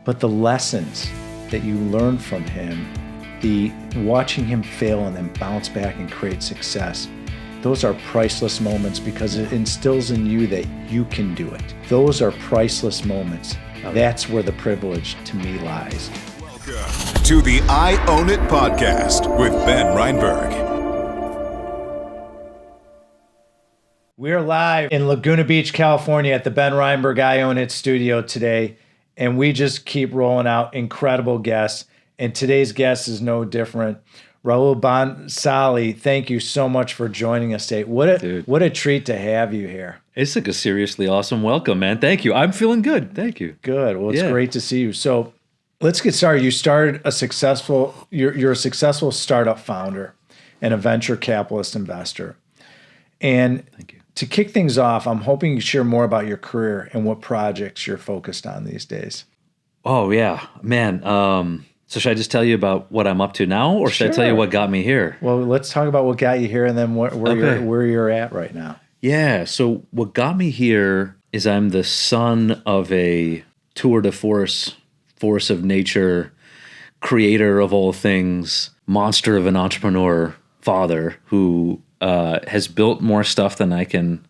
But the lessons that you learn from him, the watching him fail and then bounce back and create success, those are priceless moments because it instills in you that you can do it. Those are priceless moments. That's where the privilege to me lies. Welcome to the I Own It podcast with Ben Reinberg. We're live in Laguna Beach, California at the Ben Reinberg I Own It studio today, and we just keep rolling out incredible guests, and today's guest is no different. Rahul Bhansali, thank you so much for joining us today. What a treat to have you here. It's like a seriously awesome welcome, man. Thank you. I'm feeling good. Thank you. Good. Well, it's great to see you. So let's get started. You started you're a successful startup founder and a venture capitalist investor. And Thank you. To kick things off, I'm hoping you share more about your career and what projects you're focused on these days. Oh, yeah, man. So should I just tell you about what I'm up to now, or should I tell you what got me here? Well, let's talk about what got you here and then where you're at right now. Yeah, so what got me here is I'm the son of a tour de force of nature, creator of all things, monster of an entrepreneur father who has built more stuff than I can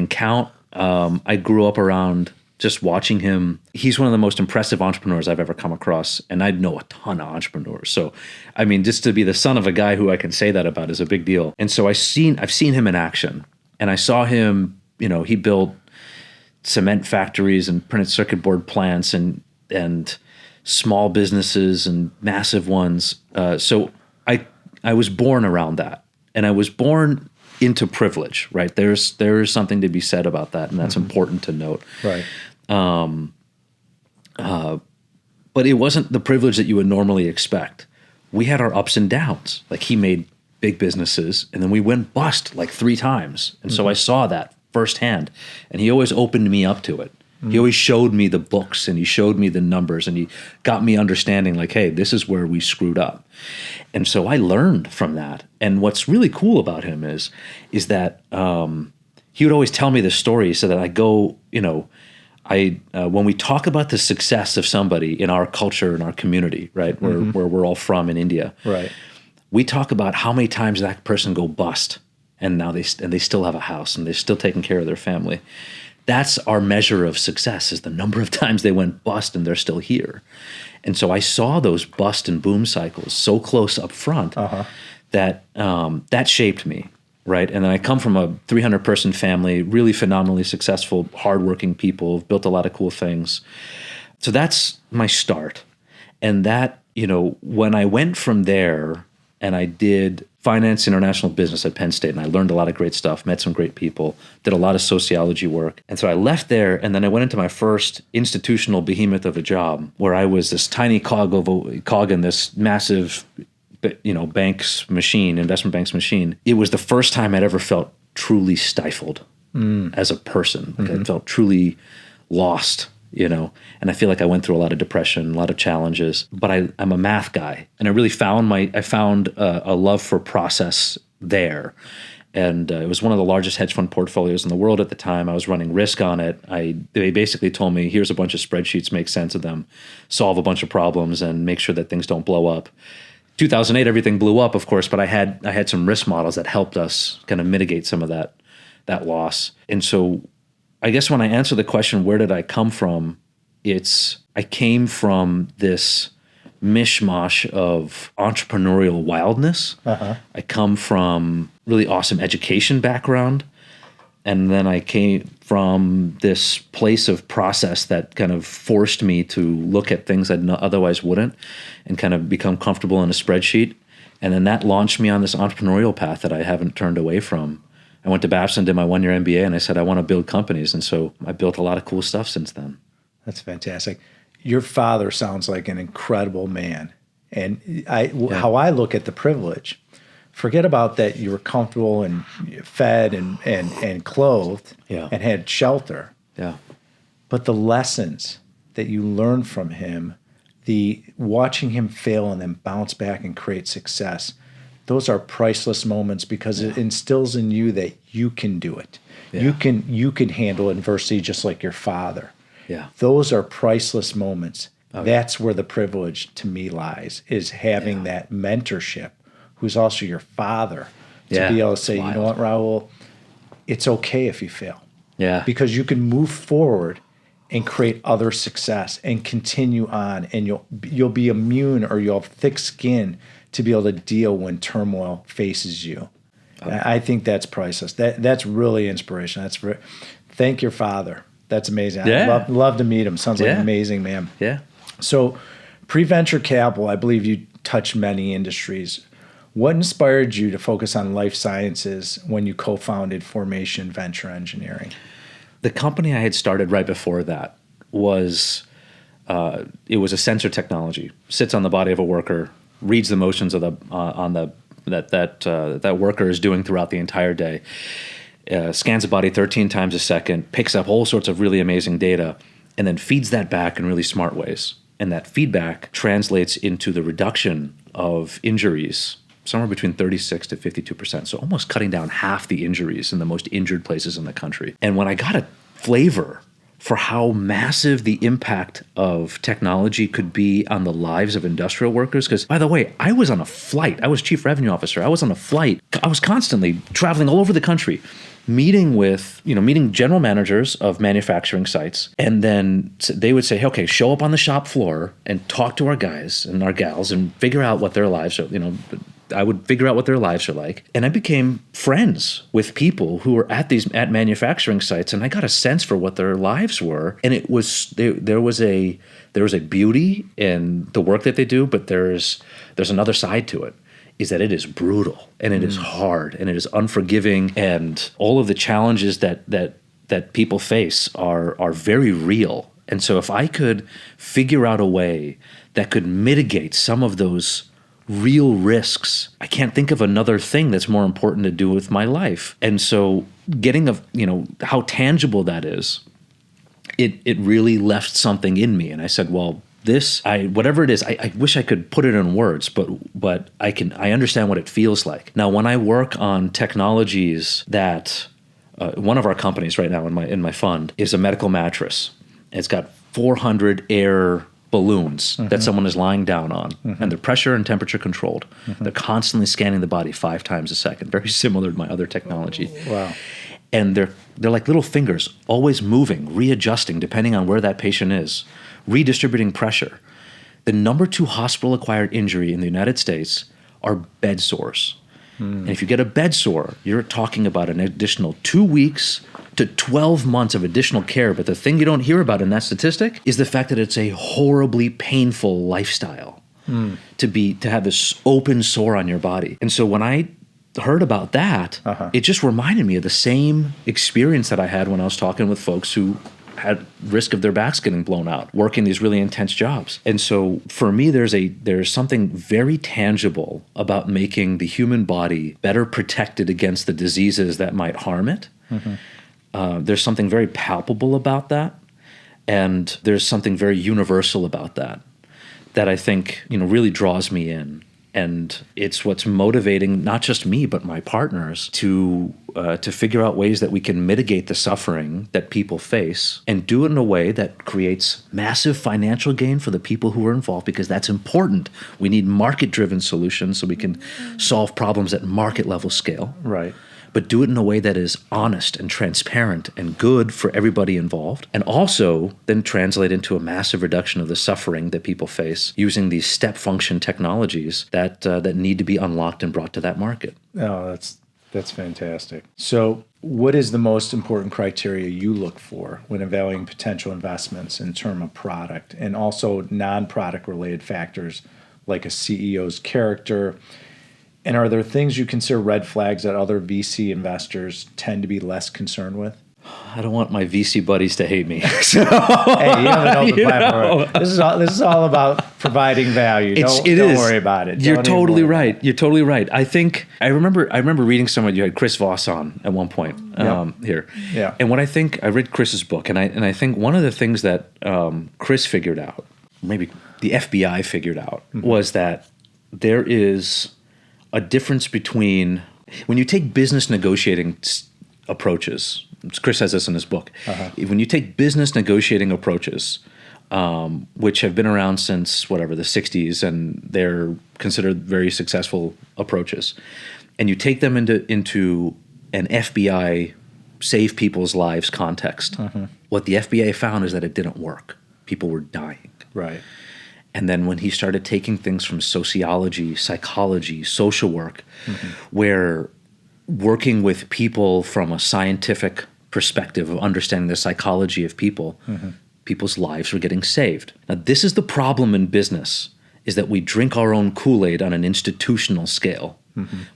count. I grew up around just watching him. He's one of the most impressive entrepreneurs I've ever come across, and I know a ton of entrepreneurs. So, I mean, just to be the son of a guy who I can say that about is a big deal. And so I've seen him in action, and I saw him. He built cement factories and printed circuit board plants and small businesses and massive ones. So I was born around that, and I was born into privilege, right? There's something to be said about that, and that's important to note. Right. But it wasn't the privilege that you would normally expect. We had our ups and downs. Like, he made big businesses, and then we went bust like 3 times. And so I saw that firsthand, and he always opened me up to it. He always showed me the books, and he showed me the numbers, and he got me understanding, like, hey, this is where we screwed up. And so I learned from that. And what's really cool about him is that he would always tell me this story so that I go, when we talk about the success of somebody in our culture, in our community, right, where we're all from in India, Right. we talk about how many times that person go bust, and now they still have a house, and they're still taking care of their family. That's our measure of success, is the number of times they went bust and they're still here. And so I saw those bust and boom cycles so close up front that shaped me, right? And then I come from a 300-person family, really phenomenally successful, hardworking people, built a lot of cool things. So that's my start. And that, when I went from there and I did finance international business at Penn State, and I learned a lot of great stuff, met some great people, did a lot of sociology work. And so I left there, and then I went into my first institutional behemoth of a job where I was this tiny cog in this massive, investment bank's machine. It was the first time I'd ever felt truly stifled as a person. Like, I felt truly lost. And I feel like I went through a lot of depression, a lot of challenges, but I'm a math guy, and I really found a love for process there. And it was one of the largest hedge fund portfolios in the world at the time. I was running risk on it. They basically told me, here's a bunch of spreadsheets, make sense of them, solve a bunch of problems, and make sure that things don't blow up. 2008, everything blew up, of course, but I had some risk models that helped us kind of mitigate some of that loss. And so I guess when I answer the question, where did I come from? I came from this mishmash of entrepreneurial wildness. I come from really awesome education background. And then I came from this place of process that kind of forced me to look at things I otherwise wouldn't and kind of become comfortable in a spreadsheet. And then that launched me on this entrepreneurial path that I haven't turned away from. I went to Babson, did my 1-year MBA, and I said, I want to build companies. And so I built a lot of cool stuff since then. That's fantastic. Your father sounds like an incredible man. And how I look at the privilege, forget about that you were comfortable and fed and clothed and had shelter. Yeah. But the lessons that you learn from him, the watching him fail and then bounce back and create success, those are priceless moments because it instills in you that you can do it. Yeah. You can handle adversity just like your father. Yeah. Those are priceless moments. That's where the privilege to me lies, is having that mentorship, who's also your father, to be able to say, you know what, Rahul, it's okay if you fail. Yeah. Because you can move forward and create other success and continue on, and you'll be immune, or you'll have thick skin to be able to deal when turmoil faces you. I think that's priceless. That's really inspirational. Thank your father. That's amazing. Yeah. I'd love to meet him. Sounds like an amazing man. Yeah. So pre-venture capital, I believe you touched many industries. What inspired you to focus on life sciences when you co-founded Formation Venture Engineering? The company I had started right before that was it was a sensor technology. Sits on the body of a worker, reads the motions of that worker is doing throughout the entire day. Scans the body 13 times a second, picks up all sorts of really amazing data, and then feeds that back in really smart ways. And that feedback translates into the reduction of injuries, somewhere between 36 to 52%. So almost cutting down half the injuries in the most injured places in the country. And when I got a flavor for how massive the impact of technology could be on the lives of industrial workers, because, by the way, I was on a flight. I was chief revenue officer. I was on a flight. I was constantly traveling all over the country, meeting general managers of manufacturing sites. And then they would say, hey, okay, show up on the shop floor and talk to our guys and our gals and figure out what their lives are, I would figure out what their lives are like. And I became friends with people who were at manufacturing sites, and I got a sense for what their lives were. And it was there was a beauty in the work that they do, but there's another side to it, is that it is brutal and it is hard and it is unforgiving, and all of the challenges that people face are very real. And so if I could figure out a way that could mitigate some of those real risks, I can't think of another thing that's more important to do with my life. And so getting how tangible that is, it really left something in me. And I said, well, whatever it is, I wish I could put it in words, but I understand what it feels like. Now, when I work on technologies that one of our companies right now in my fund is a medical mattress. It's got 400 air balloons that someone is lying down on, and they're pressure and temperature controlled. They're constantly scanning the body 5 times a second, very similar to my other technology. Wow. And they're like little fingers, always moving, readjusting depending on where that patient is, redistributing pressure. The number 2 hospital-acquired injury in the United States are bed sores. And if you get a bed sore, you're talking about an additional 2 weeks to 12 months of additional care. But the thing you don't hear about in that statistic is the fact that it's a horribly painful lifestyle to have this open sore on your body. And so when I heard about that, it just reminded me of the same experience that I had when I was talking with folks who had risk of their backs getting blown out, working these really intense jobs. And so for me, there's something very tangible about making the human body better protected against the diseases that might harm it. There's something very palpable about that. And there's something very universal about that I think, really draws me in. And it's what's motivating not just me, but my partners to figure out ways that we can mitigate the suffering that people face and do it in a way that creates massive financial gain for the people who are involved, because that's important. We need market-driven solutions so we can solve problems at market-level scale. Right. But do it in a way that is honest and transparent and good for everybody involved, and also then translate into a massive reduction of the suffering that people face using these step function technologies that need to be unlocked and brought to that market. Oh, that's fantastic. So what is the most important criteria you look for when evaluating potential investments in terms of product, and also non-product related factors like a CEO's character? And are there things you consider red flags that other VC investors tend to be less concerned with? I don't want my VC buddies to hate me. So, hey, you have an open platform. This is all about providing value. Don't worry about it. You're totally right. You're totally right. I remember reading someone. You had Chris Voss on at one point here. Yeah. And what I read Chris's book, and I think one of the things that Chris figured out, maybe the FBI figured out, was that there is a difference between when you take business negotiating approaches, Chris has this in his book. When you take business negotiating approaches, which have been around since the 60s, and they're considered very successful approaches, and you take them into an FBI save people's lives context, what the FBI found is that it didn't work. People were dying. Right. And then when he started taking things from sociology, psychology, social work, where working with people from a scientific perspective of understanding the psychology of people, people's lives were getting saved. Now, this is the problem in business, is that we drink our own Kool-Aid on an institutional scale.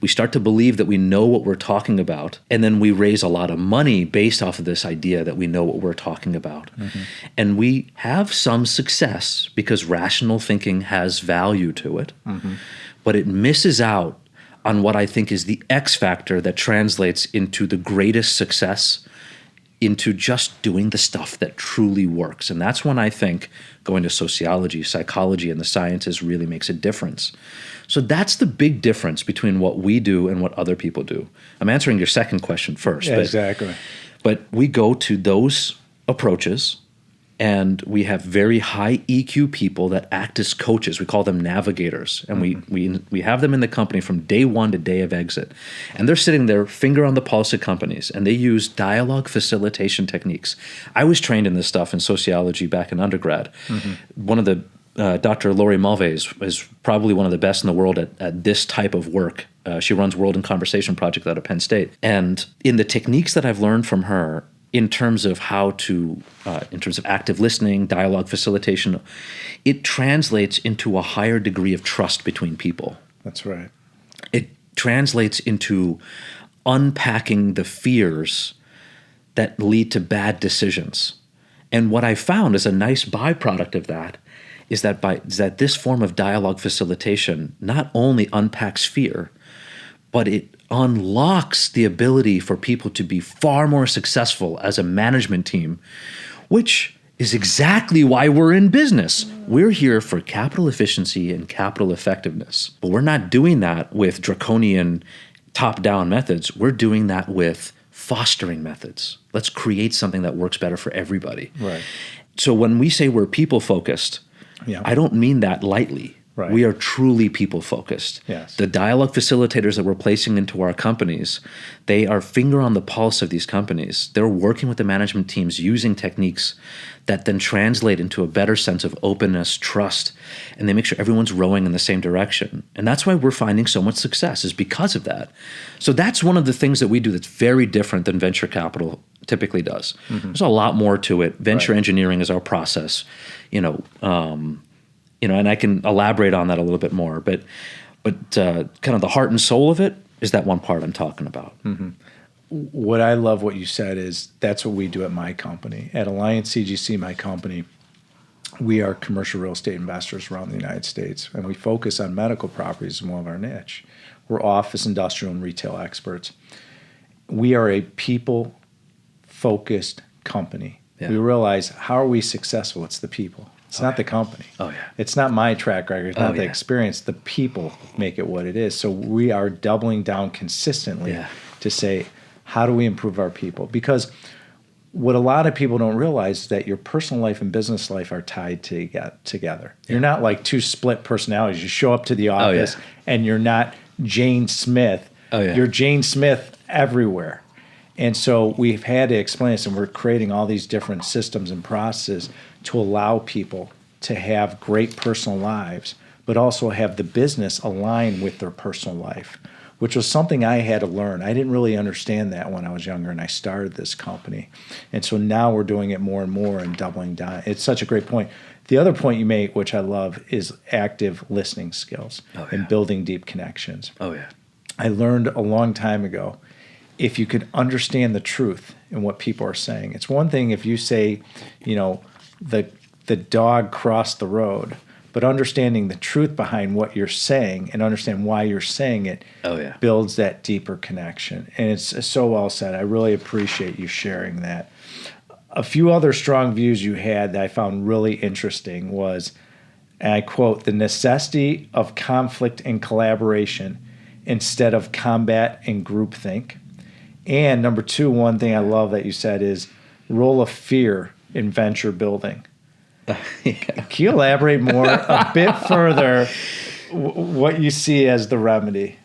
We start to believe that we know what we're talking about, and then we raise a lot of money based off of this idea that we know what we're talking about. And we have some success because rational thinking has value to it, but it misses out on what I think is the X factor that translates into the greatest success, into just doing the stuff that truly works. And that's when I think going to sociology, psychology, and the sciences really makes a difference. So that's the big difference between what we do and what other people do. I'm answering your second question first. Yeah, exactly. But we go to those approaches, and we have very high EQ people that act as coaches. We call them navigators. And we have them in the company from day one to day of exit. And they're sitting there, finger on the pulse of companies, and they use dialogue facilitation techniques. I was trained in this stuff in sociology back in undergrad. One of the Dr. Lori Mulvey is probably one of the best in the world at this type of work. She runs World in Conversation Project out of Penn State. And in the techniques that I've learned from her, in terms of in terms of active listening, dialogue facilitation, it translates into a higher degree of trust between people. That's right. It translates into unpacking the fears that lead to bad decisions. And what I found is a nice byproduct of that is that this form of dialogue facilitation not only unpacks fear, but it unlocks the ability for people to be far more successful as a management team, which is exactly why we're in business. We're here for capital efficiency and capital effectiveness, but we're not doing that with draconian top-down methods. We're doing that with fostering methods. Let's create something that works better for everybody. Right. So when we say we're people-focused, I don't mean that lightly. Right. We are truly people-focused. Yes. The dialogue facilitators that we're placing into our companies, they are finger on the pulse of these companies. They're working with the management teams using techniques that then translate into a better sense of openness, trust, and they make sure everyone's rowing in the same direction. And that's why we're finding so much success, is because of that. So that's one of the things that we do that's very different than venture capital typically does. There's a lot more to it. Venture engineering is our process, and I can elaborate on that a little bit more, but kind of the heart and soul of it is that one part I'm talking about. What I love what you said is that's what we do at my company. At Alliance CGC, my company, we are commercial real estate investors around the United States, and we focus on medical properties as one of our niche. We're office, industrial, and retail experts. We are a people-focused company. Yeah. We realize, how are we successful? It's the people. It's not the company. Oh, yeah. It's not my track record. It's not the experience. The people make it what it is. So we are doubling down consistently to say, how do we improve our people? Because what a lot of people don't realize is that your personal life and business life are tied together. You're not like two split personalities. You show up to the office and you're not Jane Smith. You're Jane Smith everywhere. And so we've had to explain this, and we're creating all these different systems and processes to allow people to have great personal lives, but also have the business align with their personal life, which was something I had to learn. I didn't really understand that when I was younger and I started this company. And so now we're doing it more and more and doubling down. It's such a great point. The other point you make, which I love, is active listening skills and building deep connections. I learned a long time ago, if you could understand the truth in what people are saying. It's one thing if you say, the dog crossed the road, but understanding the truth behind what you're saying and understand why you're saying it builds that deeper connection. And it's so well said. I really appreciate you sharing that. A few other strong views you had that I found really interesting was, and I quote, the necessity of conflict and collaboration instead of combat and groupthink, And number two, one thing I love that you said is role of fear in venture building. Can you elaborate more a bit further what you see as the remedy?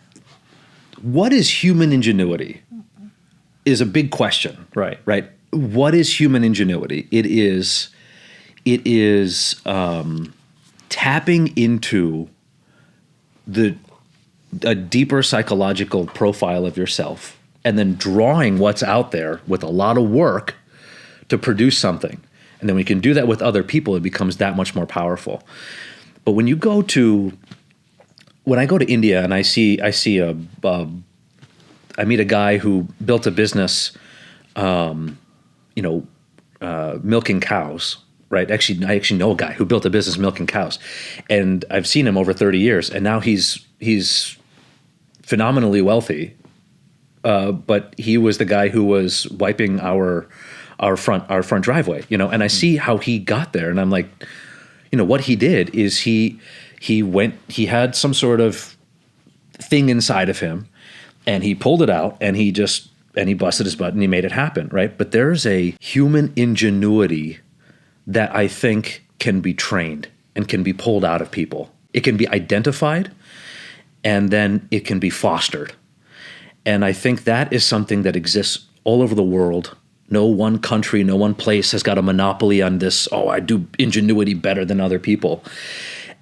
What is human ingenuity is a big question. Right. Right. What is human ingenuity? It is tapping into a deeper psychological profile of yourself and then drawing what's out there with a lot of work to produce something. And then when you can do that with other people, it becomes that much more powerful. But when I go to India and I meet a guy who built a business, milking cows, right? Actually, I actually know a guy who built a business milking cows, and I've seen him over 30 years, and now he's phenomenally wealthy. But he was the guy who was wiping our front driveway, and I see how he got there, and I'm like, what he did is he had some sort of thing inside of him, and he pulled it out, and he busted his butt and he made it happen, right? But there's a human ingenuity that I think can be trained and can be pulled out of people. It can be identified and then it can be fostered. And I think that is something that exists all over the world. No one country, no one place has got a monopoly on this, I do ingenuity better than other people.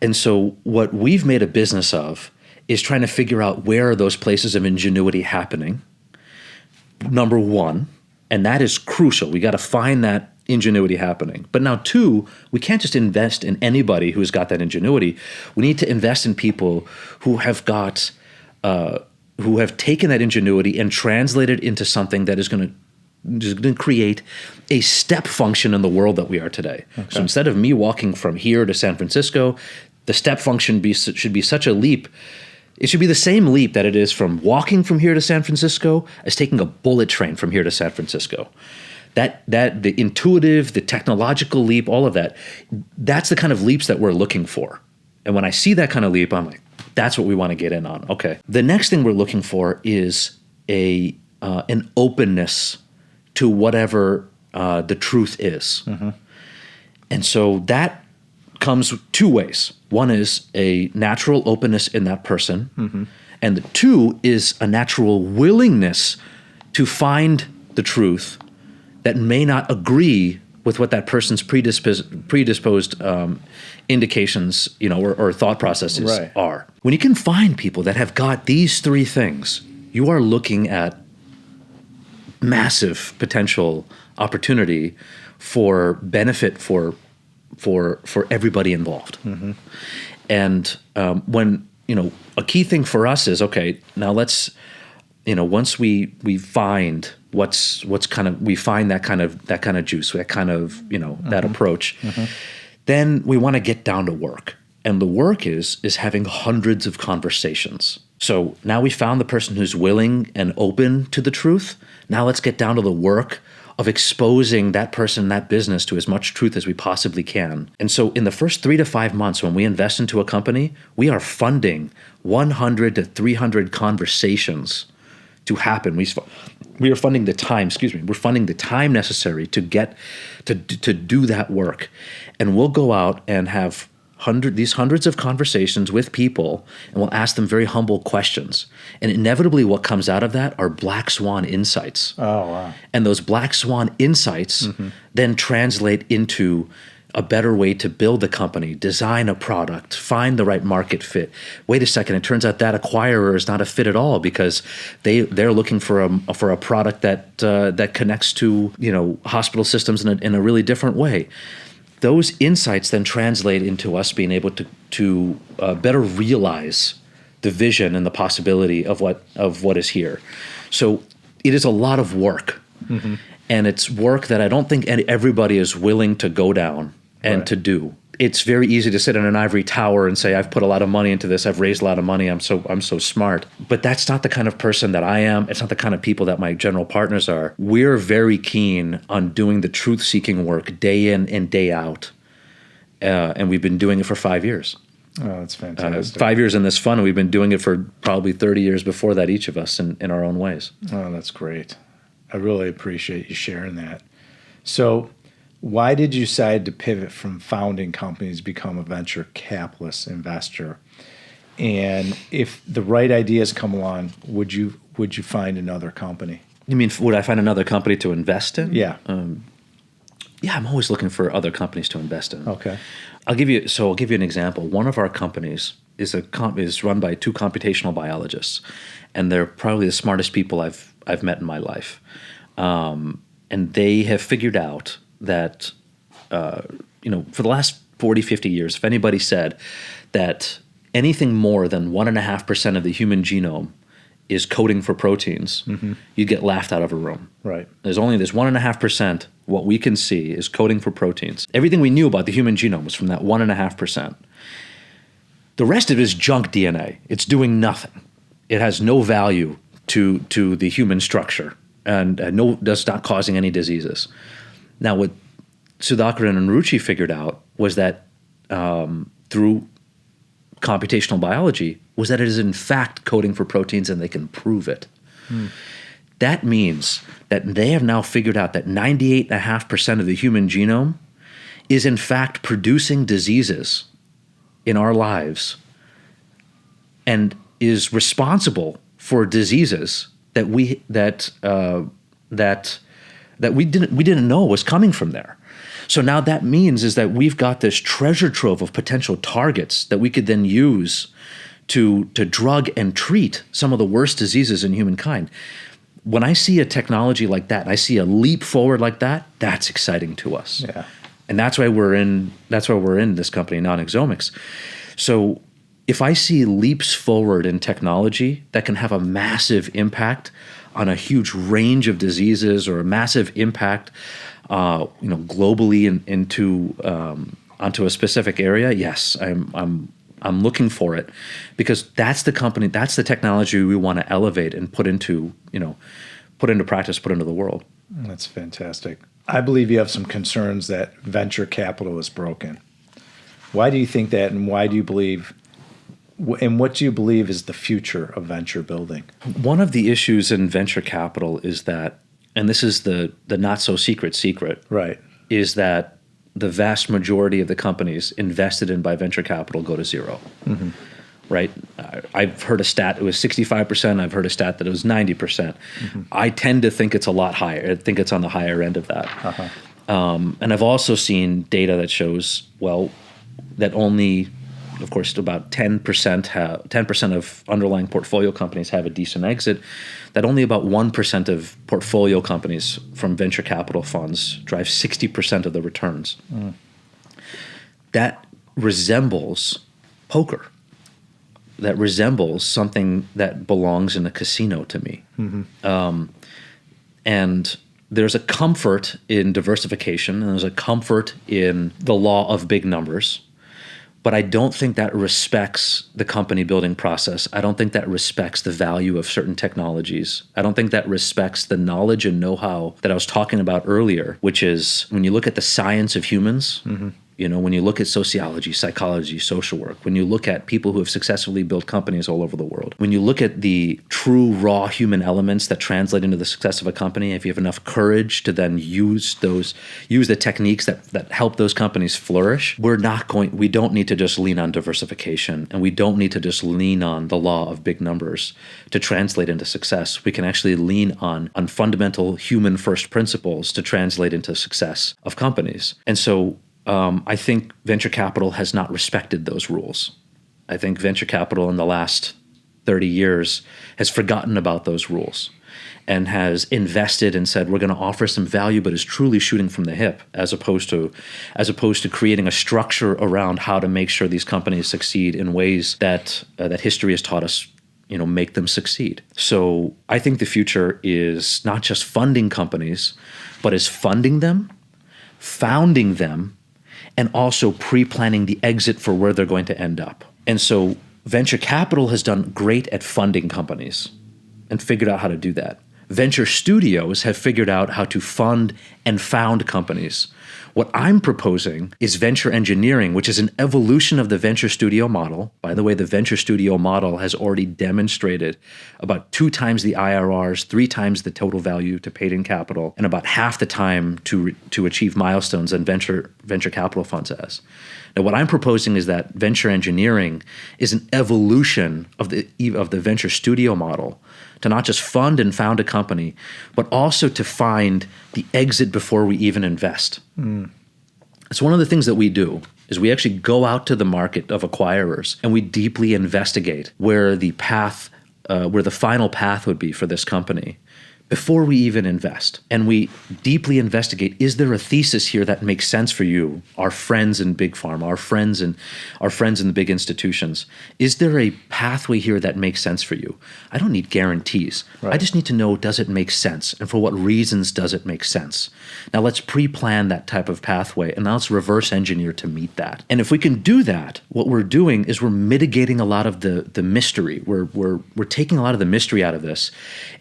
And so what we've made a business of is trying to figure out where are those places of ingenuity happening, number one, and that is crucial. We got to find that ingenuity happening. But now two, we can't just invest in anybody who's got that ingenuity. We need to invest in people who have got, who have taken that ingenuity and translated into something that is going to create a step function in the world that we are today. Okay. So instead of me walking from here to San Francisco, the step function should be such a leap. It should be the same leap that it is from walking from here to San Francisco as taking a bullet train from here to San Francisco. That the intuitive, the technological leap, all of that, that's the kind of leaps that we're looking for. And when I see that kind of leap, I'm like, that's what we want to get in on. Okay. The next thing we're looking for is an openness to whatever the truth is. Mm-hmm. And so that comes two ways. One is a natural openness in that person. Mm-hmm. And the two is a natural willingness to find the truth that may not agree with what that person's predisposed indications, or thought processes are. When you can find people that have got these three things, you are looking at massive potential opportunity for benefit for everybody involved. Mm-hmm. And when a key thing for us is, okay, now let's once we find we find that kind of juice, that kind of mm-hmm. that approach, mm-hmm. then we want to get down to work. And the work is having hundreds of conversations. So now we found the person who's willing and open to the truth. Now let's get down to the work of exposing that person, that business, to as much truth as we possibly can. And so in the first 3 to 5 months when we invest into a company, we are funding 100 to 300 conversations to happen. We are funding the time, we're funding the time necessary to get to do that work. And we'll go out and have these hundreds of conversations with people, and we'll ask them very humble questions. And inevitably what comes out of that are black swan insights. Oh, wow. And those black swan insights mm-hmm. then translate into a better way to build a company, design a product, find the right market fit. Wait a second, it turns out that acquirer is not a fit at all because they're looking for a product that connects to hospital systems in a really different way. Those insights then translate into us being able to better realize the vision and the possibility of what is here. So it is a lot of work, mm-hmm. and it's work that I don't think everybody is willing to go down and to do. It's very easy to sit in an ivory tower and say, I've put a lot of money into this, I've raised a lot of money, I'm so smart. But that's not the kind of person that I am. It's not the kind of people that my general partners are. We're very keen on doing the truth-seeking work day in and day out. And we've been doing it for 5 years. Oh, that's fantastic. 5 years in this fund, and we've been doing it for probably 30 years before that, each of us in our own ways. Oh, that's great. I really appreciate you sharing that. So why did you decide to pivot from founding companies to become a venture capitalist investor? And if the right ideas come along, would you find another company? You mean, would I find another company to invest in? Yeah. Yeah, I'm always looking for other companies to invest in. Okay. I'll give you an example. One of our companies is run by two computational biologists, and they're probably the smartest people I've met in my life. And they have figured out that for the last 40, 50 years, if anybody said that anything more than 1.5% of the human genome is coding for proteins, you'd get laughed out of a room. Right. There's only this 1.5%, what we can see is coding for proteins. Everything we knew about the human genome was from that 1.5%. The rest of it is junk DNA. It's doing nothing. It has no value to the human structure and does not causing any diseases. Now, what Sudhakaran and Ruchi figured out was that through computational biology was that it is in fact coding for proteins, and they can prove it. That means that they have now figured out that 98.5% of the human genome is in fact producing diseases in our lives and is responsible for diseases that we didn't know was coming from there. So now that means is that we've got this treasure trove of potential targets that we could then use to drug and treat some of the worst diseases in humankind. When I see a technology like that, I see a leap forward like that, that's exciting to us. Yeah. And that's why we're in this company, Non-Exomics. So if I see leaps forward in technology that can have a massive impact on a huge range of diseases, or a massive impact globally onto a specific area, yes, I'm looking for it, because that's the technology we want to elevate and put into practice, put into the world. That's fantastic. I believe you have some concerns that venture capital is broken. Why do you think that, and why do you believe, and what do you believe is the future of venture building? One of the issues in venture capital is that, and this is the not so secret, Right. is that the vast majority of the companies invested in by venture capital go to zero. Right? I've heard a stat, it was 65%. I've heard a stat that it was 90%. I tend to think it's a lot higher. I think it's on the higher end of that. And I've also seen data that shows, that only, of course, about 10% of underlying portfolio companies have a decent exit, that only about 1% of portfolio companies from venture capital funds drive 60% of the returns. That resembles poker. That resembles something that belongs in a casino to me. And there's a comfort in diversification, and there's a comfort in the law of big numbers. But I don't think that respects the company building process. I don't think that respects the value of certain technologies. I don't think that respects the knowledge and know-how that I was talking about earlier, which is when you look at the science of humans, when you look at sociology, psychology, social work, when you look at people who have successfully built companies all over the world, when you look at the true raw human elements that translate into the success of a company, if you have enough courage to then use the techniques that help those companies flourish, we don't need to just lean on diversification, and we don't need to just lean on the law of big numbers to translate into success. We can actually lean on fundamental human first principles to translate into success of companies. And so I think venture capital has not respected those rules. I think venture capital in the last 30 years has forgotten about those rules and has invested and said, we're going to offer some value, but is truly shooting from the hip, as opposed to creating a structure around how to make sure these companies succeed in ways that history has taught us, make them succeed. So I think the future is not just funding companies, but is funding them, founding them, and also pre-planning the exit for where they're going to end up. And so venture capital has done great at funding companies and figured out how to do that. Venture studios have figured out how to fund and found companies. What I'm proposing is venture engineering, which is an evolution of the venture studio model. By the way, the venture studio model has already demonstrated about 2 times the IRRs, 3 times the total value to paid in capital, and about half the time to achieve milestones than venture capital funds has. Now, what I'm proposing is that venture engineering is an evolution of the venture studio model to not just fund and found a company, but also to find the exit before we even invest. It's one of the things that we do is we actually go out to the market of acquirers and we deeply investigate where the final path would be for this company before we even invest. And we deeply investigate, is there a thesis here that makes sense for you, our friends in big pharma, our friends in the big institutions? Is there a pathway here that makes sense for you? I don't need guarantees. Right. I just need to know, does it make sense? And for what reasons does it make sense? Now let's pre-plan that type of pathway, and now let's reverse engineer to meet that. And if we can do that, what we're doing is we're mitigating a lot of the mystery. We're taking a lot of the mystery out of this,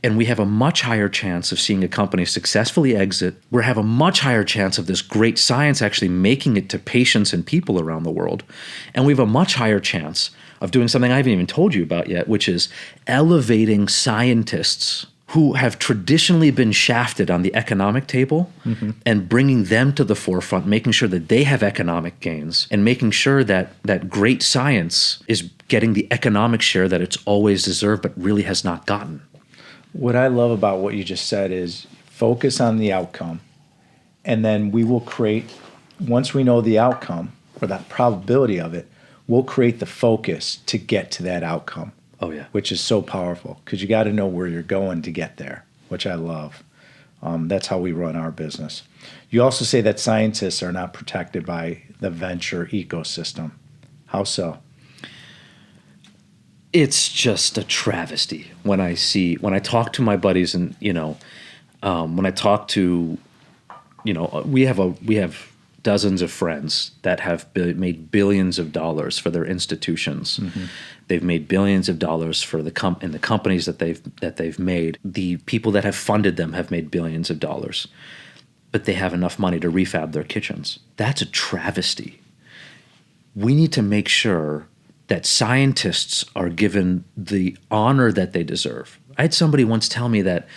and we have a much higher chance of seeing a company successfully exit. We have a much higher chance of this great science actually making it to patients and people around the world. And we have a much higher chance of doing something I haven't even told you about yet, which is elevating scientists who have traditionally been shafted on the economic table and bringing them to the forefront, making sure that they have economic gains and making sure that great science is getting the economic share that it's always deserved but really has not gotten. What I love about what you just said is focus on the outcome, and then we will create, once we know the outcome or that probability of it, we'll create the focus to get to that outcome. Oh, yeah. Which is so powerful because you got to know where you're going to get there, which I love. That's how we run our business. You also say that scientists are not protected by the venture ecosystem. How so? It's just a travesty when I talk to my buddies, and when I talk to, we have dozens of friends that have made billions of dollars for their institutions. They've made billions of dollars for the companies that they've made. The people that have funded them have made billions of dollars, but they have enough money to refab their kitchens. That's a travesty. We need to make sure that scientists are given the honor that they deserve. I had somebody once tell me that,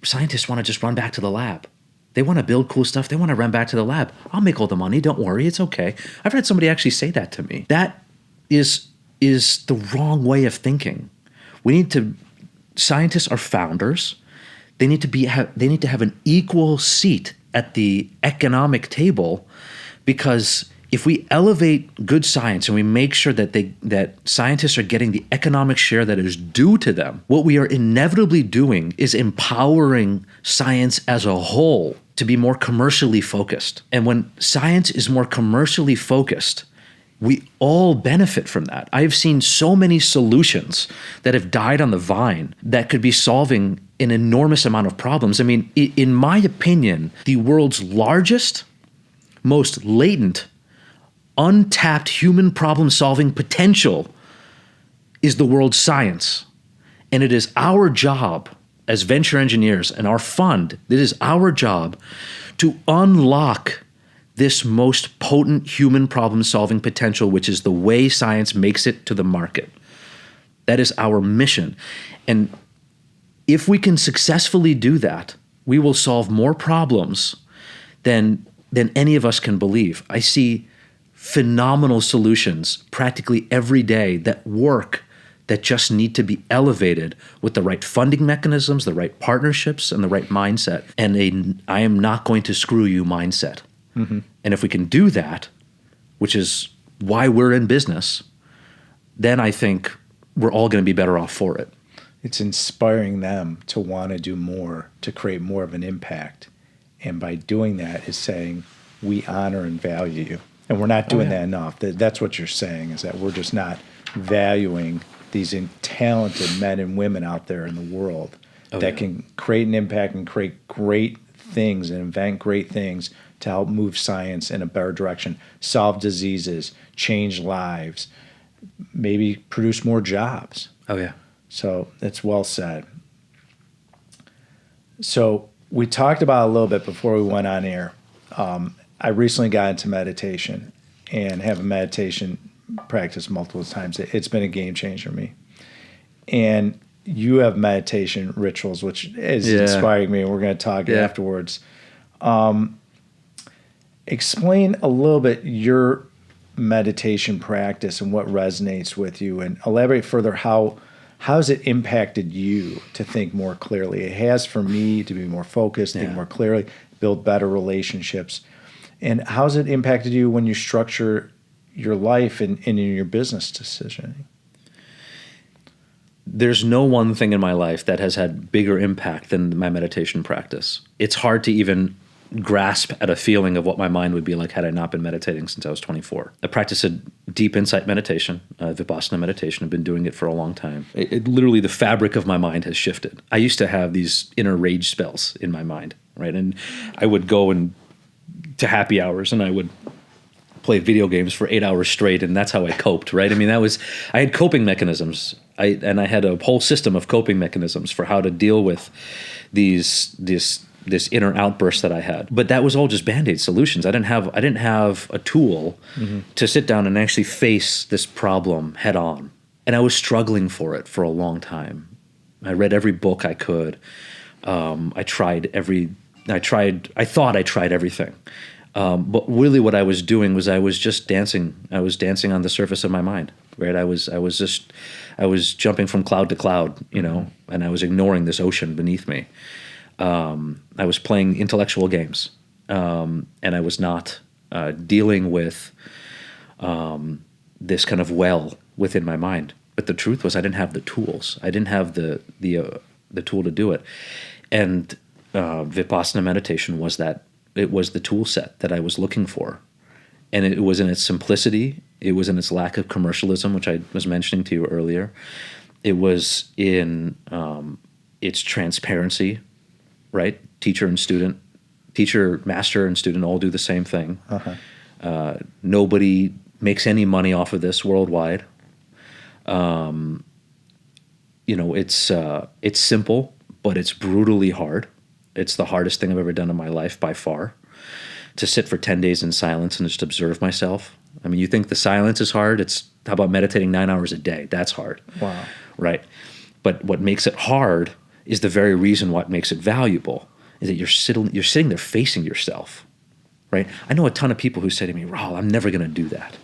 scientists want to just run back to the lab. They want to build cool stuff. They want to run back to the lab. I'll make all the money. Don't worry. It's okay. I've had somebody actually say that to me. That is the wrong way of thinking. Scientists are founders. They need to have an equal seat at the economic table, because if we elevate good science and we make sure that scientists are getting the economic share that is due to them, what we are inevitably doing is empowering science as a whole to be more commercially focused. And when science is more commercially focused, we all benefit from that. I've seen so many solutions that have died on the vine that could be solving an enormous amount of problems. I mean, in my opinion, the world's largest, most latent, untapped human problem-solving potential is the world's science. And it is our job as venture engineers and our fund, it is our job to unlock this most potent human problem-solving potential, which is the way science makes it to the market. That is our mission. And if we can successfully do that, we will solve more problems than any of us can believe. I see phenomenal solutions practically every day that work, that just need to be elevated with the right funding mechanisms, the right partnerships, and the right mindset, and I am not going to screw you mindset. And if we can do that, which is why we're in business, then I think we're all going to be better off for it. It's inspiring them to want to do more, to create more of an impact. And by doing that is saying, we honor and value you. And we're not doing that enough. That's what you're saying, is that we're just not valuing these talented men and women out there in the world that can create an impact and create great things and invent great things to help move science in a better direction, solve diseases, change lives, maybe produce more jobs. Oh, yeah. So that's well said. So we talked about a little bit before we went on air. I recently got into meditation and have a meditation practice multiple times. It's been a game changer for me. And you have meditation rituals, which is inspiring me. And we're going to talk afterwards. Explain a little bit your meditation practice and what resonates with you, and elaborate further how has it impacted you to think more clearly. It has for me to be more focused, think more clearly, build better relationships. And how's it impacted you when you structure your life and in your business decisioning? There's no one thing in my life that has had bigger impact than my meditation practice. It's hard to even grasp at a feeling of what my mind would be like had I not been meditating since I was 24. I practice a deep insight meditation, Vipassana meditation. I've been doing it for a long time. Literally, the fabric of my mind has shifted. I used to have these inner rage spells in my mind, right? And I would go to happy hours and I would play video games for 8 hours straight, and that's how I coped, right? I mean, I had coping mechanisms. I had a whole system of coping mechanisms for how to deal with this inner outburst that I had. But that was all just Band-Aid solutions. I didn't have a tool to sit down and actually face this problem head on. And I was struggling for it for a long time. I read every book I could. I thought I tried everything. But really what I was doing was I was just dancing. I was dancing on the surface of my mind, right? I was jumping from cloud to cloud, and I was ignoring this ocean beneath me. I was playing intellectual games, and I was not dealing with this kind of well within my mind. But the truth was, I didn't have the tools. I didn't have the tool to do it. And Vipassana meditation was that. It was the tool set that I was looking for. And it was in its simplicity. It was in its lack of commercialism, which I was mentioning to you earlier. It was in its transparency, right? Master and student all do the same thing. Nobody makes any money off of this worldwide. It's simple, but it's brutally hard. It's the hardest thing I've ever done in my life by far, to sit for 10 days in silence and just observe myself. I mean, you think the silence is hard? How about meditating 9 hours a day? That's hard. Wow. Right. But what makes it hard is the very reason what makes it valuable, is that you're sitting there facing yourself, right? I know a ton of people who say to me, Rahul, I'm never going to do that.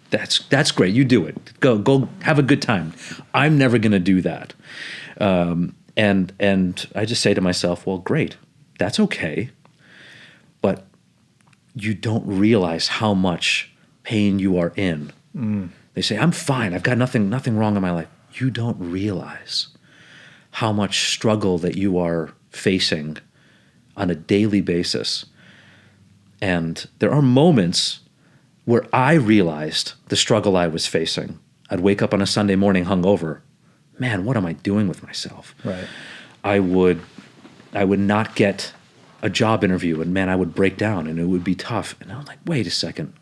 That's great. You do it. Go have a good time. I'm never going to do that. And I just say to myself, well, great, that's okay, but you don't realize how much pain you are in. They say, I'm fine, I've got nothing wrong in my life. You don't realize how much struggle that you are facing on a daily basis. And there are moments where I realized the struggle I was facing. I'd wake up on a Sunday morning hungover. Man, what am I doing with myself? Right. I would not get a job interview, and man, I would break down and it would be tough. And I was like, wait a second.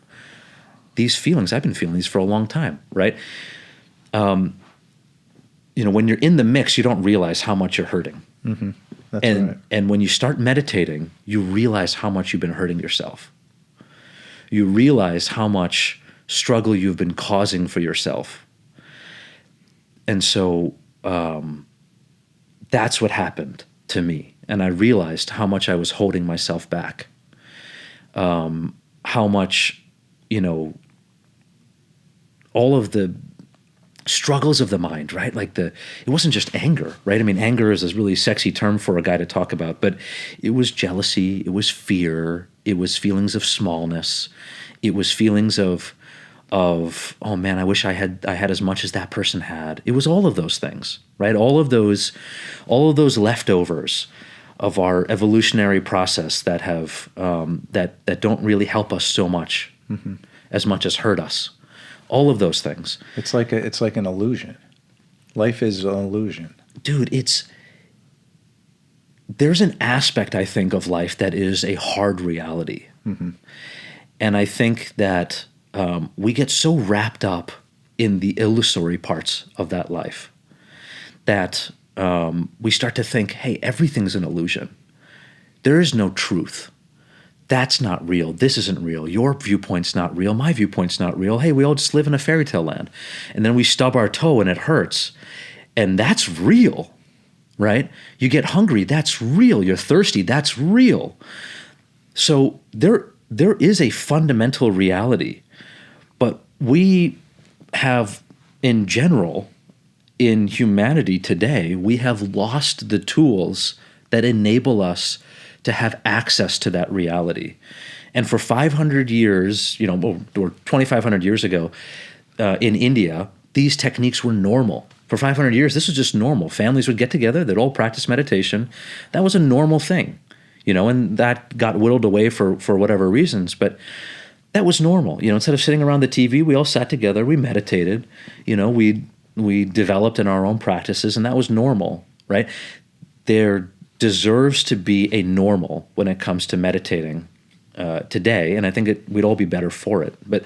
These feelings, I've been feeling these for a long time, right? When you're in the mix, you don't realize how much you're hurting. Mm-hmm. That's right. And when you start meditating, you realize how much you've been hurting yourself. You realize how much struggle you've been causing for yourself. And so that's what happened to me. And I realized how much I was holding myself back. How much, all of the struggles of the mind, right? It wasn't just anger, right? I mean, anger is a really sexy term for a guy to talk about, but it was jealousy, it was fear, it was feelings of smallness, it was feelings of oh man, I wish I had as much as that person had. It was all of those things, right? All of those leftovers of our evolutionary process that have that don't really help us so much, as much as hurt us. All of those things. It's like an illusion. Life is an illusion. Dude, there's an aspect, I think, of life that is a hard reality. Mm-hmm. And I think that we get so wrapped up in the illusory parts of that life that we start to think, hey, everything's an illusion. there is no truth. That's not real. This isn't real. Your viewpoint's not real. My viewpoint's not real. Hey, we all just live in a fairy tale land. And then we stub our toe and it hurts. And that's real, right? You get hungry, that's real. You're thirsty, that's real. So there is a fundamental reality. But we have, in general, in humanity today, we have lost the tools that enable us to have access to that reality. And for 500 years, or 2,500 years ago, in India, these techniques were normal. For 500 years, this was just normal. Families would get together, they'd all practice meditation. That was a normal thing, and that got whittled away for whatever reasons, but that was normal. Instead of sitting around the TV, we all sat together, we meditated, we developed in our own practices, and that was normal, right? There deserves to be a normal when it comes to meditating today, and I think we'd all be better for it. But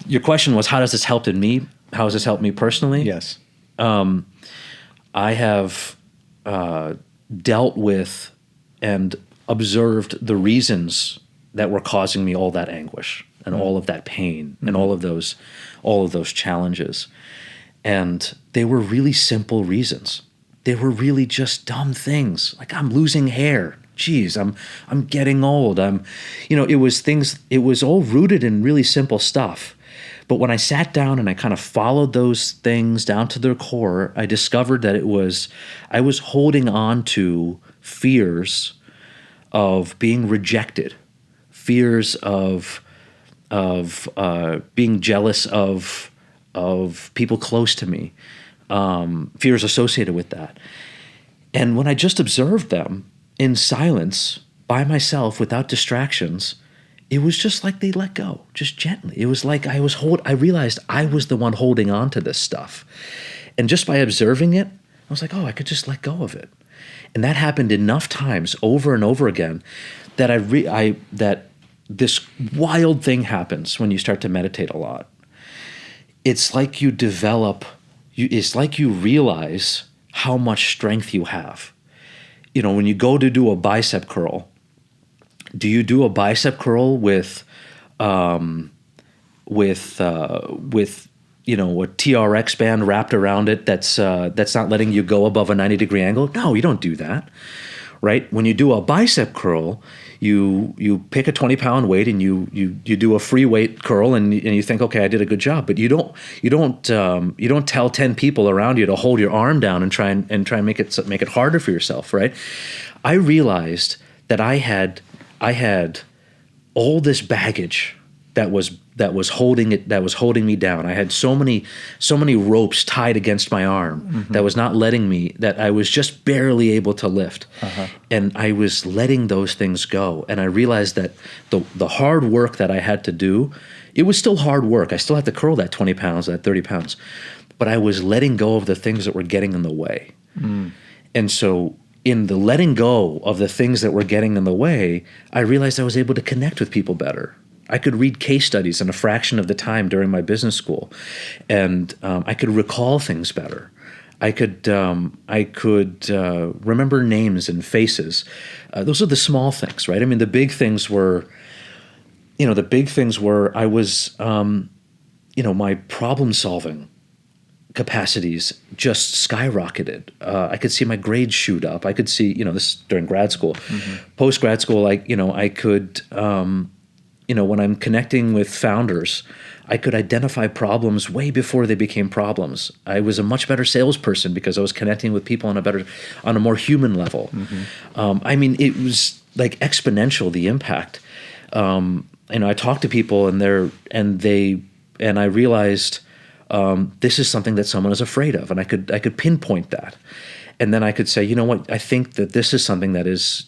your question was, how has this helped me? How has this helped me personally? Yes. I have dealt with and observed the reasons that were causing me all that anguish and all of that pain and all of those challenges. And they were really simple reasons. They were really just dumb things. Like, I'm losing hair. Geez, I'm getting old. It was all rooted in really simple stuff. But when I sat down and I kind of followed those things down to their core, I discovered that I was holding on to fears of being rejected, fears of being jealous of people close to me, fears associated with that. And when I just observed them in silence, by myself, without distractions, it was just like they let go, just gently. It was like I realized I was the one holding on to this stuff. And just by observing it, I was like, oh, I could just let go of it. And that happened enough times over and over again that that this wild thing happens when you start to meditate a lot. It's like it's like you realize how much strength you have. When you go to do a bicep curl, do you do a bicep curl with a TRX band wrapped around it that's not letting you go above a 90-degree angle? No, you don't do that, right? When you do a bicep curl, you pick a 20-pound weight and you do a free weight curl and you think, okay, I did a good job, but you don't tell 10 people around you to hold your arm down and try and make it harder for yourself, right? I realized that I had all this baggage that was holding me down. I had so many ropes tied against my arm that was not letting me, that I was just barely able to lift. And I was letting those things go. And I realized that the hard work that I had to do, it was still hard work. I still had to curl that 20 pounds, that 30 pounds. But I was letting go of the things that were getting in the way. And so in the letting go of the things that were getting in the way, I realized I was able to connect with people better. I could read case studies in a fraction of the time during my business school, and I could recall things better. I could remember names and faces. Those are the small things, right? I mean, the big things were I was, my problem solving capacities just skyrocketed. I could see my grades shoot up. I could see, this during grad school. Post grad school, I could, when I'm connecting with founders, I could identify problems way before they became problems. I was a much better salesperson because I was connecting with people on a more human level. It was like exponential, the impact. I talked to people and I realized this is something that someone is afraid of, and I could pinpoint that. And then I could say, you know what, I think that this is something that is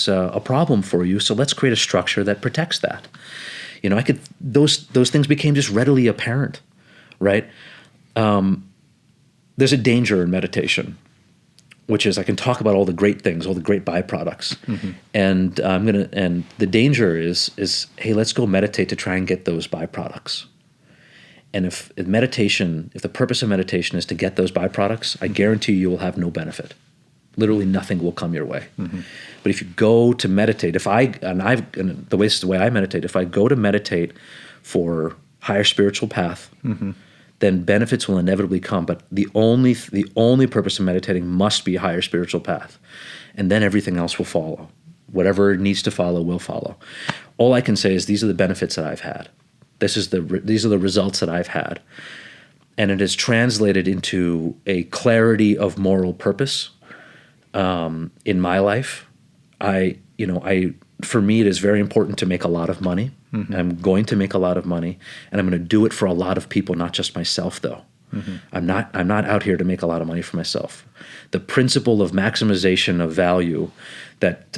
a problem for you, so let's create a structure that protects that. Those things became just readily apparent, right? There's a danger in meditation, which is I can talk about all the great things, all the great byproducts. And the danger is, hey, let's go meditate to try and get those byproducts. And if the purpose of meditation is to get those byproducts, I guarantee you will have no benefit. Literally nothing will come your way. But if you go to meditate, the way I meditate, if I go to meditate for higher spiritual path, then benefits will inevitably come. But the only purpose of meditating must be a higher spiritual path, and then everything else will follow. Whatever needs to follow will follow. All I can say is these are the benefits that I've had. These are the results that I've had, and it has translated into a clarity of moral purpose in my life. For me, it is very important to make a lot of money. I'm going to make a lot of money, and I'm going to do it for a lot of people, not just myself, though. I'm not out here to make a lot of money for myself. The principle of maximization of value that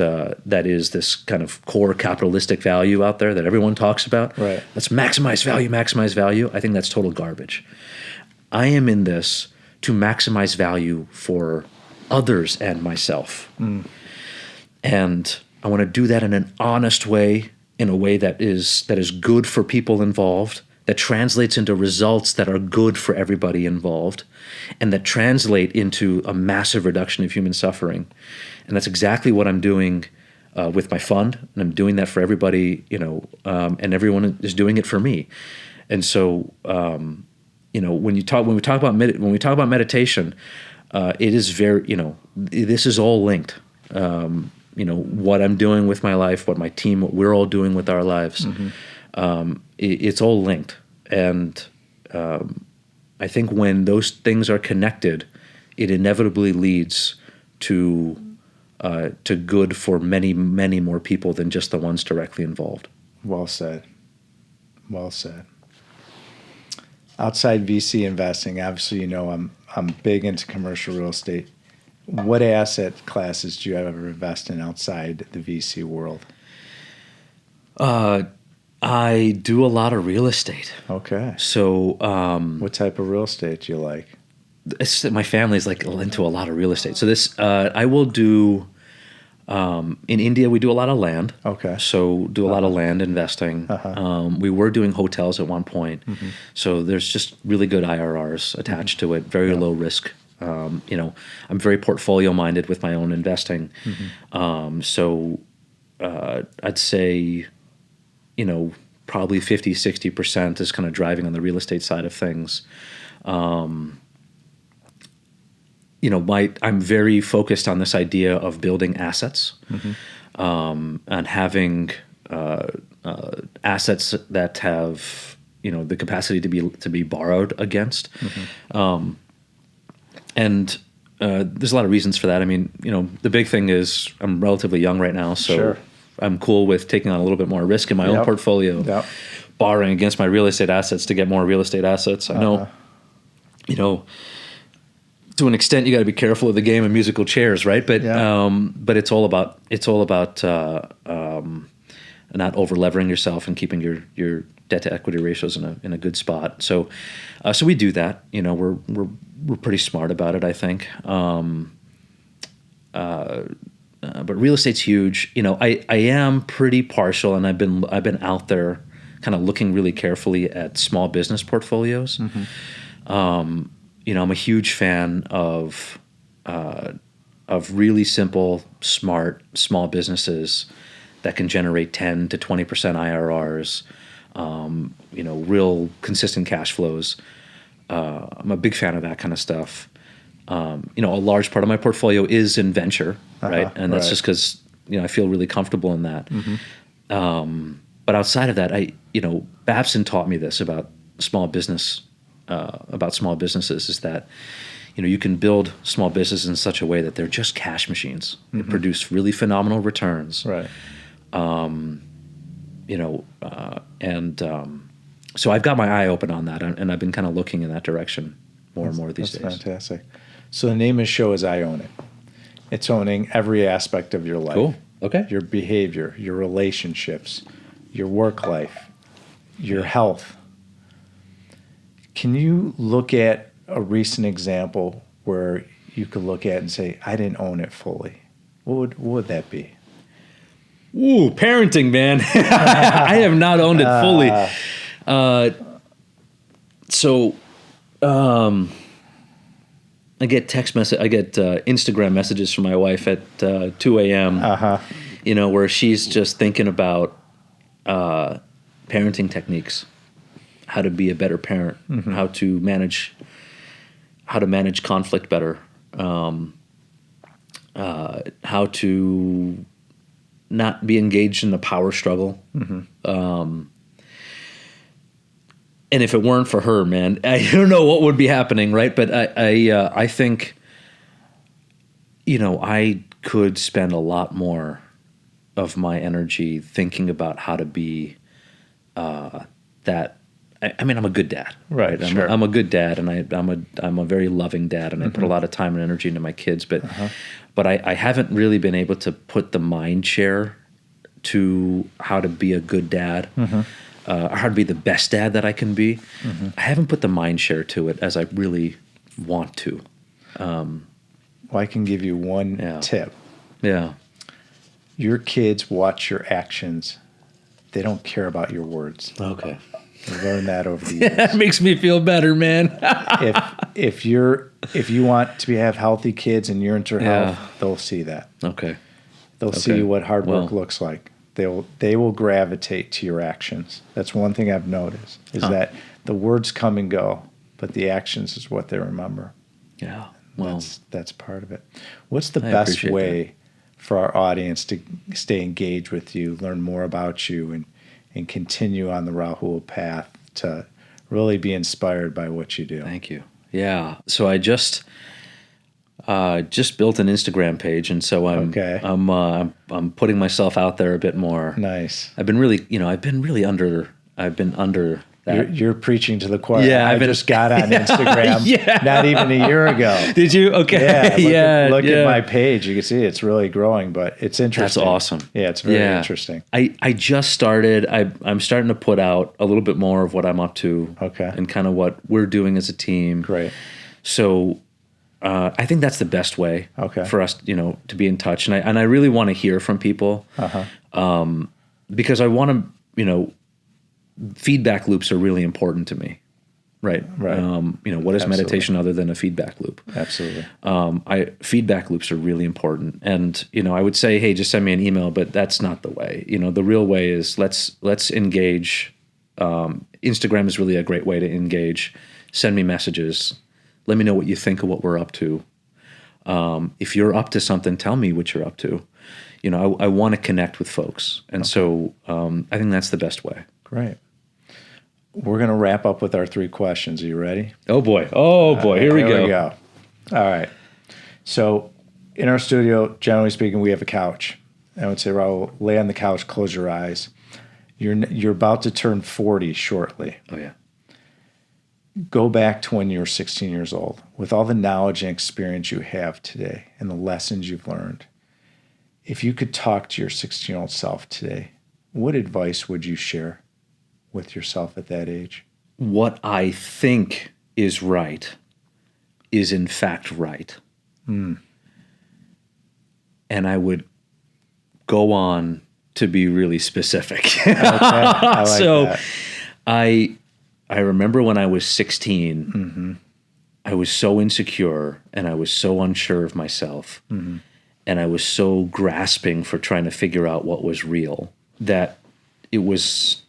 is this kind of core capitalistic value out there that everyone talks about. Right. Let's maximize value. I think that's total garbage. I am in this to maximize value for others and myself. And I want to do that in an honest way, in a way that is good for people involved, that translates into results that are good for everybody involved, and that translate into a massive reduction of human suffering. And that's exactly what I'm doing with my fund, and I'm doing that for everybody, and everyone is doing it for me. And so, when we talk about meditation, it is very, this is all linked. What I'm doing with my life, what my team, what we're all doing with our lives, it's all linked. And I think when those things are connected, it inevitably leads to good for many, many more people than just the ones directly involved. Well said. Well said. Outside VC investing, obviously, I'm big into commercial real estate. What asset classes do you ever invest in outside the VC world? I do a lot of real estate. Okay. So, what type of real estate do you like? My family's into a lot of real estate. So I will do. In India, we do a lot of land. Okay. So do a lot of land investing. We were doing hotels at one point. So there's just really good IRRs attached to it. Very low risk. I'm very portfolio minded with my own investing. So I'd say, probably 50-60% is kind of driving on the real estate side of things. I'm very focused on this idea of building assets, and having assets that have the capacity to be borrowed against. And there's a lot of reasons for that. I mean, the big thing is I'm relatively young right now, so sure. I'm cool with taking on a little bit more risk in my own portfolio, borrowing against my real estate assets to get more real estate assets. I know, to an extent, you got to be careful of the game of musical chairs, right? But it's all about not over levering yourself and keeping your debt to equity ratios in a good spot. So we do that. We're pretty smart about it, I think. But real estate's huge. I am pretty partial, and I've been out there kind of looking really carefully at small business portfolios. I'm a huge fan of really simple, smart, small businesses that can generate 10 to 20% IRRs, real consistent cash flows. I'm a big fan of that kind of stuff. A large part of my portfolio is in venture, right? And that's just because, I feel really comfortable in that. But outside of that, Babson taught me this about small businesses, is that, you can build small businesses in such a way that they're just cash machines. They produce really phenomenal returns. Right. So I've got my eye open on that, and I've been kind of looking in that direction more and more these days. That's fantastic. So the name of the show is I Own It. It's owning every aspect of your life. Cool. Okay. Your behavior, your relationships, your work life, your health. Can you look at a recent example where you could look at and say, I didn't own it fully? What would that be? Ooh, parenting, man. I have not owned it fully. I get Instagram messages from my wife at 2 a.m. Where she's just thinking about parenting techniques, how to be a better parent, how to manage conflict better, how to not be engaged in the power struggle. And if it weren't for her, man, I don't know what would be happening, right? But I think, I could spend a lot more of my energy thinking about how to be that. I mean, I'm a good dad, right? Sure. I'm a good dad, and I'm a very loving dad, and I put a lot of time and energy into my kids. But I haven't really been able to put the mind share to how to be a good dad. Or how to be the best dad that I can be. I haven't put the mind share to it as I really want to. Well, I can give you one tip. Yeah. Your kids watch your actions. They don't care about your words. Okay. I learned that over the years. That makes me feel better, man. if you want to have healthy kids and you're into health, they'll see that. Okay. They'll see what hard work looks like. They will gravitate to your actions. That's one thing I've noticed is that the words come and go, but the actions is what they remember. Yeah. Well, that's part of it. What's the best way for our audience to stay engaged with you, learn more about you, and continue on the Rahul path to really be inspired by what you do? Thank you. Yeah. So I just built an Instagram page, and so I'm putting myself out there a bit more. Nice. I've been really under that. You're preaching to the choir. Yeah, I just got on Instagram not even a year ago. Did you? Okay. Look at my page. You can see it's really growing, but it's interesting. That's awesome. Yeah, it's very interesting. I just started. I'm starting to put out a little bit more of what I'm up to. Okay. And kind of what we're doing as a team. Great. So I think that's the best way for us, to be in touch. And I really want to hear from people because I want to, feedback loops are really important to me. Right. Right. What is meditation other than a feedback loop? Absolutely. Feedback loops are really important. And, I would say, hey, just send me an email, but that's not the way. The real way is let's engage. Instagram is really a great way to engage. Send me messages. Let me know what you think of what we're up to. If you're up to something, tell me what you're up to. I want to connect with folks. And so I think that's the best way. Great. We're going to wrap up with our 3 questions. Are you ready? Oh, boy. Here we go. All right. So in our studio, generally speaking, we have a couch. I would say, Rahul, lay on the couch, close your eyes. You're about to turn 40 shortly. Oh, yeah. Go back to when you were 16 years old. With all the knowledge and experience you have today and the lessons you've learned, if you could talk to your 16-year-old self today, what advice would you share with yourself at that age? What I think is right is in fact right. And I would go on to be really specific. Okay. I like that. I remember when I was 16, I was so insecure and I was so unsure of myself. And I was so grasping for trying to figure out what was real that it was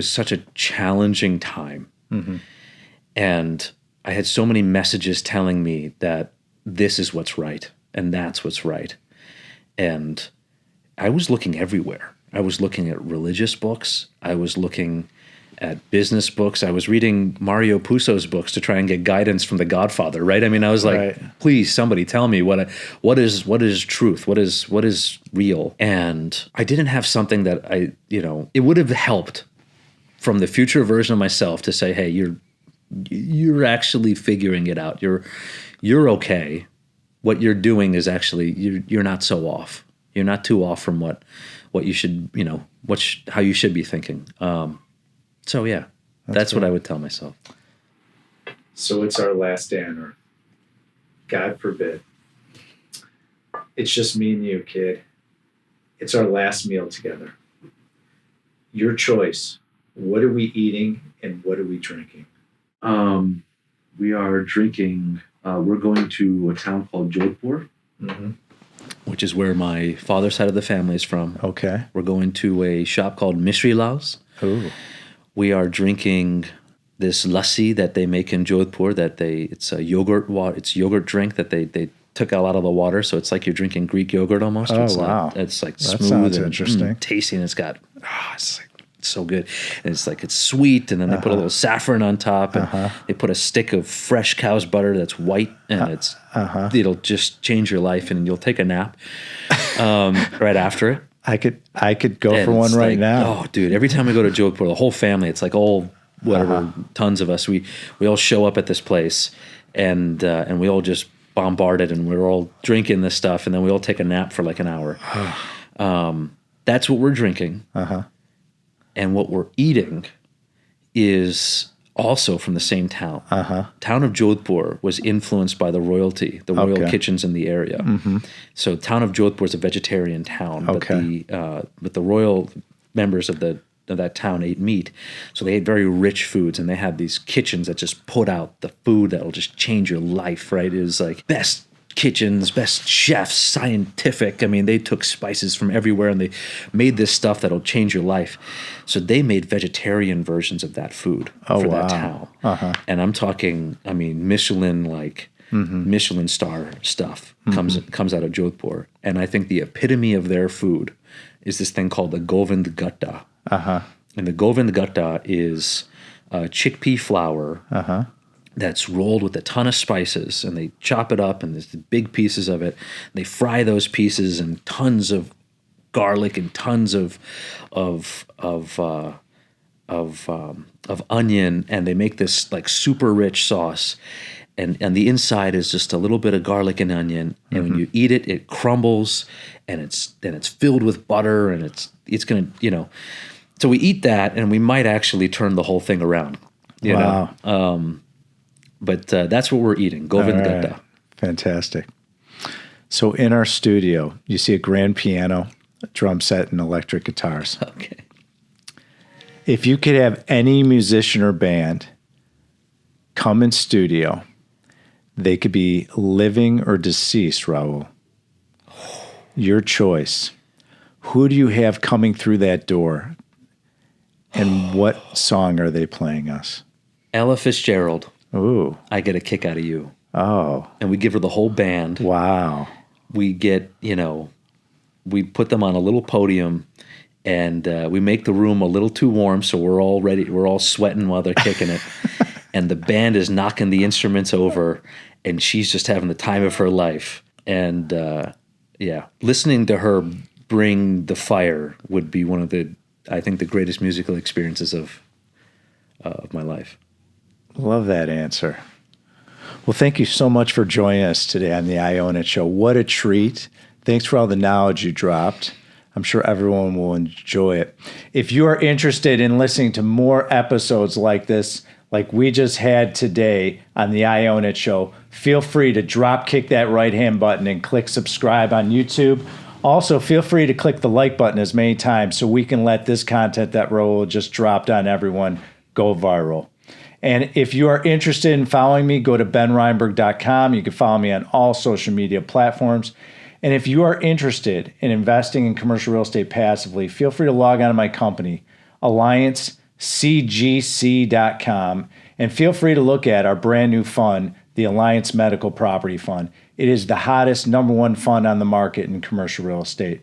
such a challenging time. And I had so many messages telling me that this is what's right and that's what's right. And I was looking everywhere. I was looking at religious books. I was looking at business books. I was reading Mario Puzo's books to try and get guidance from The Godfather, right? I mean, I was like, please, somebody tell me what is truth? What is real? And I didn't have something that it would have helped from the future version of myself to say, hey, you're actually figuring it out. You're okay. What you're doing is actually, you're not so off. You're not too off from what you should, how you should be thinking. So yeah, that's what I would tell myself. So it's our last dinner. God forbid. It's just me and you, kid. It's our last meal together. Your choice. What are we eating and what are we drinking? We are drinking we're going to a town called Jodhpur, which is where my father's side of the family is from. Okay. We're going to a shop called Mishri Laos. Ooh. We are drinking this lassi that they make in Jodhpur. It's a yogurt drink that they took out a lot of the water, so it's like you're drinking Greek yogurt almost. Oh, it's wow. It's like That smooth sounds and interesting. tasty, and it's got it's like so good. And it's sweet, and then they put a little saffron on top, and they put a stick of fresh cow's butter that's white, and it'll just change your life, and you'll take a nap right after it. I could go And for one it's right like, now. Oh, dude! Every time we go to Jodhpur, the whole family, it's like all tons of us. We all show up at this place, and we all just bombard it, and we're all drinking this stuff, and then we all take a nap for like an hour. That's what we're drinking, and what we're eating is also from the same town. Town of Jodhpur was influenced by the royalty, the royal kitchens in the area. So town of Jodhpur is a vegetarian town, but the royal members of that town ate meat. So they ate very rich foods, and they had these kitchens that just put out the food that'll just change your life, right? It was like best kitchens, best chefs, scientific. I mean, they took spices from everywhere, and they made this stuff that'll change your life. So they made vegetarian versions of that food for that town. And I'm talking, I mean, Michelin star stuff comes out of Jodhpur. And I think the epitome of their food is this thing called the Govind Gatta. And the Govind Gatta is chickpea flour that's rolled with a ton of spices, and they chop it up, and there's the big pieces of it. They fry those pieces, and tons of garlic and tons of onion, and they make this like super rich sauce. And the inside is just a little bit of garlic and onion, and when you eat it, it crumbles, and it's filled with butter, and it's gonna, you know. So we eat that, and we might actually turn the whole thing around. You know? But that's what we're eating, Govind Gatta. Fantastic. So in our studio, you see a grand piano, a drum set, and electric guitars. Okay. If you could have any musician or band come in studio, they could be living or deceased, Rahul. Your choice. Who do you have coming through that door? And what song are they playing us? Ella Fitzgerald. Ooh. I Get a Kick Out of You. Oh. And we give her the whole band. Wow. We get, we put them on a little podium, and we make the room a little too warm, so we're all ready. We're all sweating while they're kicking it. And the band is knocking the instruments over, and she's just having the time of her life. And listening to her bring the fire would be one of the greatest musical experiences of my life. Love that answer. Well, thank you so much for joining us today on the I Own It Show. What a treat. Thanks for all the knowledge you dropped. I'm sure everyone will enjoy it. If you are interested in listening to more episodes like this, like we just had today on the I Own It Show, feel free to drop kick that right-hand button and click subscribe on YouTube. Also, feel free to click the like button as many times so we can let this content that Rahul just dropped on everyone go viral. And if you are interested in following me, go to benreinberg.com. You can follow me on all social media platforms. And if you are interested in investing in commercial real estate passively, feel free to log on to my company, AllianceCGC.com, and feel free to look at our brand new fund, the Alliance Medical Property Fund. It is the hottest #1 fund on the market in commercial real estate.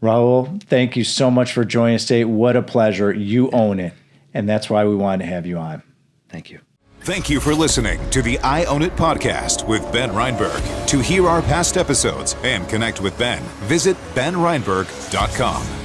Rahul, thank you so much for joining us today. What a pleasure. You own it. And that's why we wanted to have you on. Thank you. Thank you for listening to the I Own It podcast with Ben Reinberg. To hear our past episodes and connect with Ben, visit benreinberg.com.